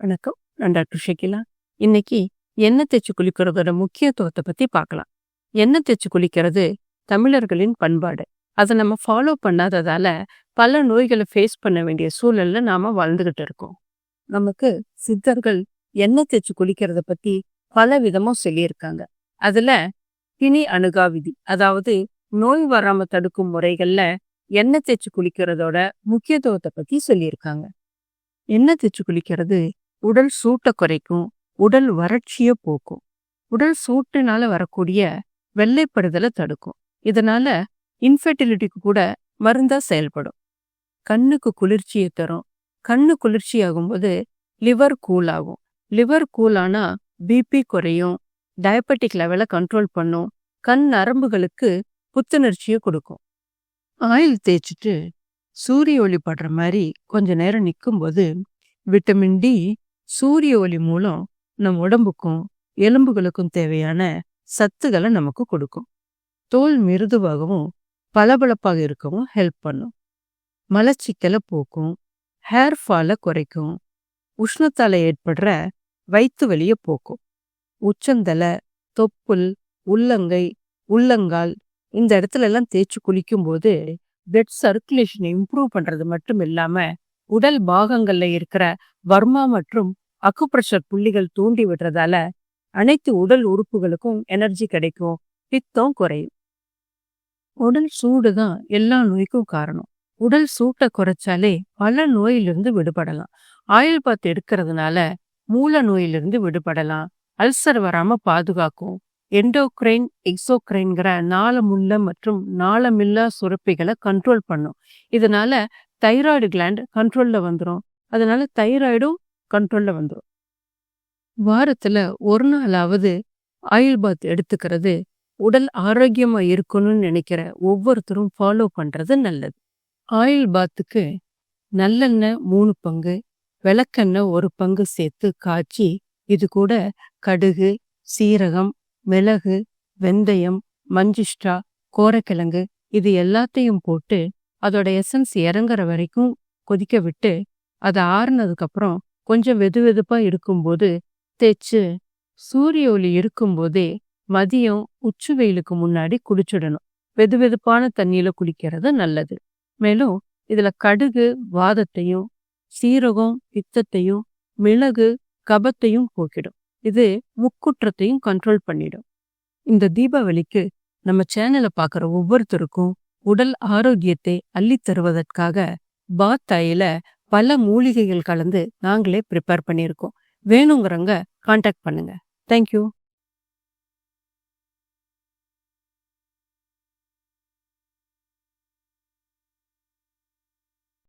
வணக்கம். நான் டாக்டர் ஷகிலா. இன்னைக்கு எண்ணெய் தேய்ச்சி குளிக்கிறதோட முக்கியத்துவத்தை பத்தி பார்க்கலாம். எண்ணெய் தேய்ச்சி குளிக்கிறது தமிழர்களின் பண்பாடு. அதை நம்ம ஃபாலோ பண்ணாததால பல நோய்களை ஃபேஸ் பண்ண வேண்டிய சூழல்ல நாம வாழ்ந்துகிட்டு இருக்கோம். நமக்கு சித்தர்கள் எண்ணெய் தேய்ச்சி குளிக்கிறத பத்தி பல விதமா சொல்லியிருக்காங்க. அதுல பிணி அணுகா விதி, அதாவது நோய் வராம தடுக்கும் முறைகள்ல எண்ணெய் தேய்ச்சி குளிக்கிறதோட முக்கியத்துவத்தை பத்தி சொல்லியிருக்காங்க. எண்ணெய் தேய்ச்சி குளிக்கிறது உடல் சூட்டை குறைக்கும், உடல் வறட்சியை போக்கும், உடல் சூட்டுனால வரக்கூடிய வெள்ளைப்படுதலை தடுக்கும். இதனால இன்ஃபெர்டிலிட்டிக்கு கூட மருந்தா செயல்படும். கண்ணுக்கு குளிர்ச்சியை தரும். கண்ணு குளிர்ச்சி ஆகும்போது லிவர் கூல் ஆகும். லிவர் கூல் ஆனா பிபி குறையும், டயபெட்டிக் லெவலை கண்ட்ரோல் பண்ணும், கண் நரம்புகளுக்கு புத்துணர்ச்சியை கொடுக்கும். ஆயில் தேய்ச்சிட்டு சூரிய ஒளி படுற மாதிரி கொஞ்ச நேரம் நிற்கும்போது விட்டமின் டி சூரிய ஒளி மூலம் நம் உடம்புக்கும் எலும்புகளுக்கும் தேவையான சத்துக்களை நமக்கு கொடுக்கும். தோல் மிருதுவாகவும் பளபளப்பாக இருக்கவும் ஹெல்ப் பண்ணும். மலச்சிக்கலை போக்கும், ஹேர் ஃபாலை குறைக்கும், உஷ்ணத்தால ஏற்படுற வயிற்று வலியை போக்கும். உச்சந்தலை, தொப்புள், உள்ளங்கை, உள்ளங்கால் இந்த இடத்துல எல்லாம் தேய்ச்சி குளிக்கும் போது பிளட் சர்க்குலேஷனை இம்ப்ரூவ் பண்றது மட்டும் இல்லாம உடல் பாகங்கள்ல இருக்கிற வர்மா மற்றும் அக்குப்ரெஷர் புள்ளிகள் தூண்டி விடுறதால அனைத்து உடல் உறுப்புகளுக்கும் எனர்ஜி கிடைக்கும், பித்தம் குறையும். உடல் சூடு தான் எல்லா நோய்க்கும் காரணம். உடல் சூட்டை குறைச்சாலே பல நோயிலிருந்து விடுபடலாம். ஆயில் பாத் எடுக்கிறதுனால மூல நோயிலிருந்து விடுபடலாம். அல்சர் வராம பாதுகாக்கும். எண்டோக்ரைன், எக்ஸோக்ரைன்கிற நாளமுள்ள மற்றும் நாளமில்லா சுரப்பிகளை கண்ட்ரோல் பண்ணும். இதனால தைராய்டு கிளாண்ட் கண்ட்ரோல்ல வந்துடும். அதனால தைராய்டும் கண்ட்ரோல்ல வந்துடும். வாரத்துல ஒரு நாளாவது ஆயில் பாத் எடுத்துக்கிறது உடல் ஆரோக்கியமா இருக்கணும்னு நினைக்கிற ஒவ்வொருத்தரும் ஃபாலோ பண்றது நல்லது. ஆயில் பாத்துக்கு நல்லெண்ணெய் 3 பங்கு, விளக்கெண்ணெய் 1 பங்கு சேர்த்து காய்ச்சி இது கூட கடுகு, சீரகம், மிளகு, வெந்தயம், மஞ்சிஷ்டா, கோரக்கிழங்கு இது எல்லாத்தையும் போட்டு அதோட எசன்ஸ் இறங்குற வரைக்கும் கொதிக்க விட்டு அதை ஆறுனதுக்கு அப்புறம் கொஞ்சம் வெது வெதுப்பா இருக்கும்போது தேய்ச்சு சூரிய ஒளி இருக்கும்போதே மதியம் உச்சி வெயிலுக்கு முன்னாடி குளிச்சிடணும். வெது வெதுப்பான தண்ணியில குளிக்கிறது நல்லது. மேலும் இதுல கடுகு வாதத்தையும், சீரகம் பித்தத்தையும், மிளகு கபத்தையும் போக்கிடும். இது முக்குற்றத்தையும் கண்ட்ரோல் பண்ணிடும். இந்த தீபாவளிக்கு நம்ம சேனலை பார்க்குற ஒவ்வொருத்தருக்கும் உடல் ஆரோக்கியத்தை அள்ளித் தருவதற்காக பாத் ஆயில பல மூலிகைகள் கலந்து நாங்களே ப்ரிப்பேர் பண்ணியிருக்கோம். வேணுங்கிறவங்க கான்டாக்ட் பண்ணுங்க. தேங்க்யூ.